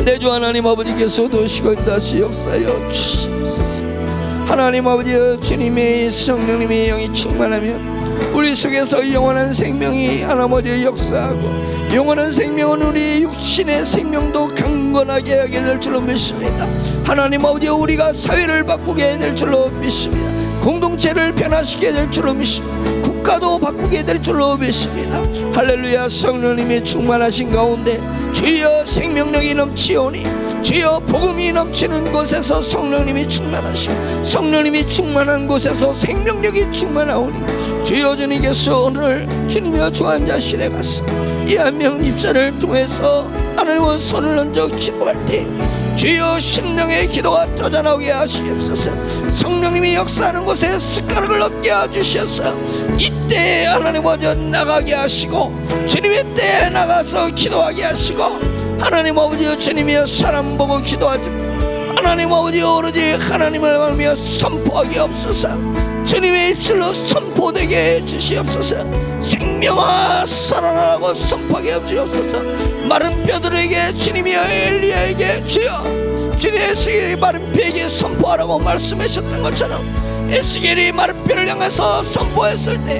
내 주 하나님 아버지께서도 시간 다시 역사하여 주시옵소서. 하나님 아버지 주님의 성령님의 영이 충만하면 우리 속에서 영원한 생명이 하나님 아버지 역사하고 영원한 생명은 우리 육신의 생명도 강건하게 하게 될 줄로 믿습니다. 하나님 아버지 우리가 사회를 바꾸게 될 줄로 믿습니다. 공동체를 변화시키게 될 줄로 믿습니다. 국가도 바꾸게 될 줄로 믿습니다. 할렐루야. 성령님이 충만하신 가운데 주여 생명력이 넘치오니 주여 복음이 넘치는 곳에서 성령님이 충만하시고 성령님이 충만한 곳에서 생명력이 충만하오니 주여 주님께서 오늘 주님의 중환자실에 가서 이 한 명 집사를 통해서 하나님의 손을 얹어 기도할 때 주여 심령의 기도가 터져나오게 하시옵소서. 성령님이 역사하는 곳에 숟가락을 얻게 해주셔서 이때에 하나님 아버지 나가게 하시고 주님의 때에 나가서 기도하게 하시고 하나님 아버지 주님이여 사람 보고 기도하지 하나님 아버지 오로지 하나님을 말하며 선포하게 없어서 주님의 입술로 선포되게 해주시옵소서. 생명아 살아나라고 선포하게 해주시옵소서. 마른 뼈들에게 때 주님이여 엘리야에게 주여 주님 에스겔이 마른 뼈에게 선포하라고 말씀하셨던 것처럼 에스겔이 마른 뼈를 향해서 선포했을 때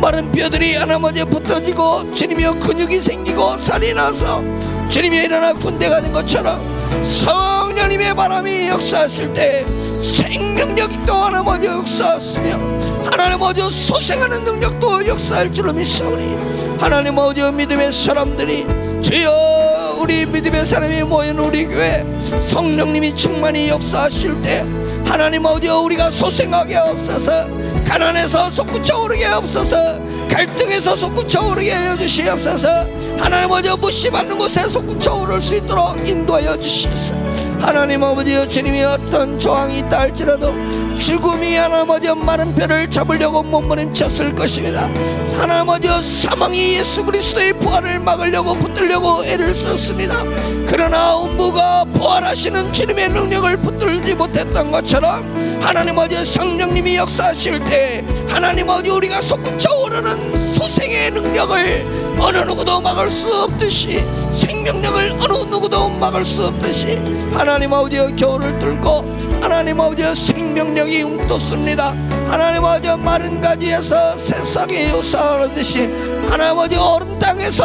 마른 뼈들이 하나마저 붙어지고 주님이여 근육이 생기고 살이 나서 주님이 일어나 군대가 된 것처럼 성령님의 바람이 역사하실 때 생명력이 또 하나마저 역사하시며 하나님 아버지 소생하는 능력도 역사할 줄로 믿사오니 하나님 아버지 믿음의 사람들이 주여 우리 믿음의 사람이 모인 우리 교회 성령님이 충만히 역사하실 때 하나님 아버지 우리가 소생하게 없어서 가난에서 솟구쳐 오르게 없어서 갈등에서 솟구쳐 오르게 하여 주시옵소서. 하나님 아버지 무시받는 곳에 솟구쳐 오를 수 있도록 인도하여 주시옵소서. 하나님 아버지 주님이 어떤 저항이 있다 할지라도 죽음이 하나님 아버지 마른 뼈를 잡으려고 몸부림쳤을 것입니다. 하나님 아버지 사망이 예수 그리스도의 부활을 막으려고 붙들려고 애를 썼습니다. 그러나 음부가 부활하시는 주님의 능력을 붙들지 못했던 것처럼 하나님 아버지 성령님이 역사하실 때 하나님 아버지 우리가 솟구쳐 오르는 소생의 능력을 어느 누구도 막을 수 없듯이 생명력을 어느 누구도 막을 수 없듯이 하나님 아버지의 겨울을 뚫고 하나님 아버지의 생명력이 움돋습니다. 하나님 아버지 마른 가지에서 새싹이 솟아오르듯이 하나님 아버지 얼음 땅에서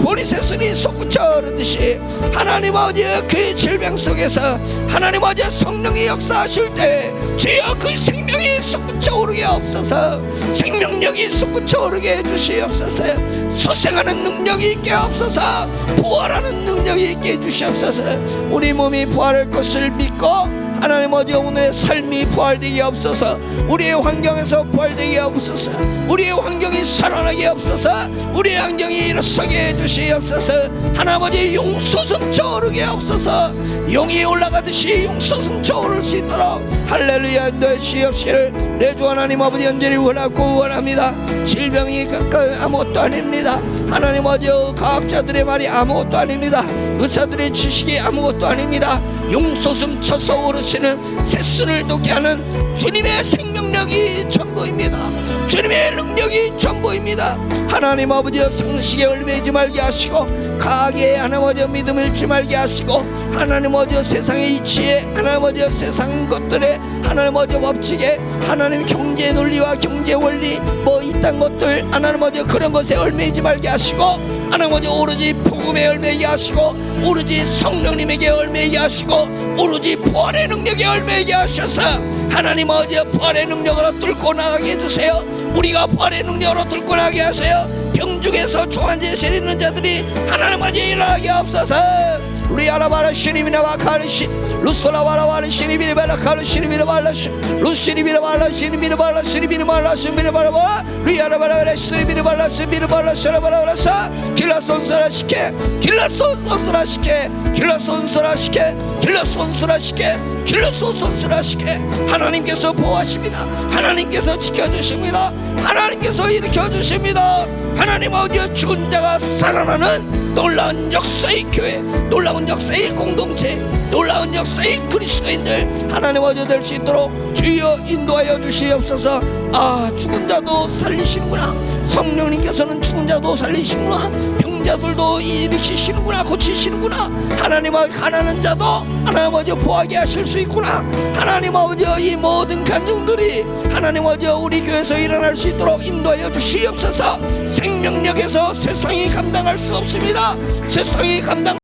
보리새순이 솟구쳐 오르듯이 하나님 아버지 그 질병 속에서 하나님 아버지 성령이 역사하실 때 주여 그 생명이 솟구쳐 오르게 없어서 생명력이 솟구쳐 오르게 해주시옵소서. 소생하는 능력이 있게 없어서 부활하는 능력이 있게 해주시옵소서. 우리 몸이 부활할 것을 믿고 하나님 아버지 오늘의 삶이 부활되게 없어서 우리의 환경에서 부활되게 없어서 우리의 환경이 살아나게 없어서 우리의 환경이 일어서게 해주시옵소서. 하나님 아버지 용솟음쳐 오르게 없어서 용이 올라가듯이 용솟음쳐 오를 수 있도록 할렐루야 인도해 주시옵시를 내 주 하나님 아버지 연전히 원하고 원합니다. 질병이 아무것도 아닙니다. 하나님 아버지 과학자들의 말이 아무것도 아닙니다. 의사들의 지식이 아무것도 아닙니다. 용솟음 쳐서 오르시는 새순을 돋게 하는 주님의 생명력이 전부입니다. 주님의 능력이 전부입니다. 하나님 아버지 상식에 얽매이지 말게 하시고 과학에 하나님 아버지 믿음을 잃지 말게 하시고 하나님 아버지 세상의 이치에 하나님 아버지 세상 것들에 하나님 아버지 법칙에 하나님 경제 논리와 경제 원리 뭐 이딴 것들 하나님 아버지 그런 것에 얽매이지 말게 하시고 하나님 아버지 오로지 복음에 얽매이게 하시고 오로지 성령님에게 얽매이게 하시고 오로지 부활의 능력에 얽매이게 하셔서 하나님 아버지 부활의 능력으로 뚫고 나가게 해주세요. 우리가 부활의 능력으로 뚫고 나가게 하세요. 병중에서 종한제 세리는 자들이 하나님 아버지 일어나게 없어서 우리 아라바라 시리미나와 카르시 루솔라바라바라 시리미나바라 카르시리미나 발라시 루시리미나 발라 시리미나 발라 시리미나 발라 시리미나 발라 리아라바라 시리미나 발라 시리미나 발라 샤라바라라사 길라손소라시케 길라손소라시케 길라손소라시케 길라손소라시케 길라손소라시케 하나님께서 보호하십니다. 하나님께서 지켜주십니다. 하나님께서 일으켜주십니다. 하나님 아버지 죽은 자가 살아나는 놀라운 역사의 교회 놀라운 역사의 공동체 놀라운 역사의 그리스도인들 하나님 아버지 될 수 있도록 주여 인도하여 주시옵소서. 아 죽은 자도 살리시는구나. 성령님께서는 죽은 자도 살리시는구나. 병자들도 일으키시는구나. 고치시는구나. 하나님 아버지 가난한 자도 하나님 아버지 보하게 하실 수 있구나. 하나님 아버지 이 모든 간증들이 하나님 아버지 우리 교회에서 일어날 수 있도록 인도하여 주시옵소서. 생명력에서 세상이 감당할 수 없습니다. 세상이 감당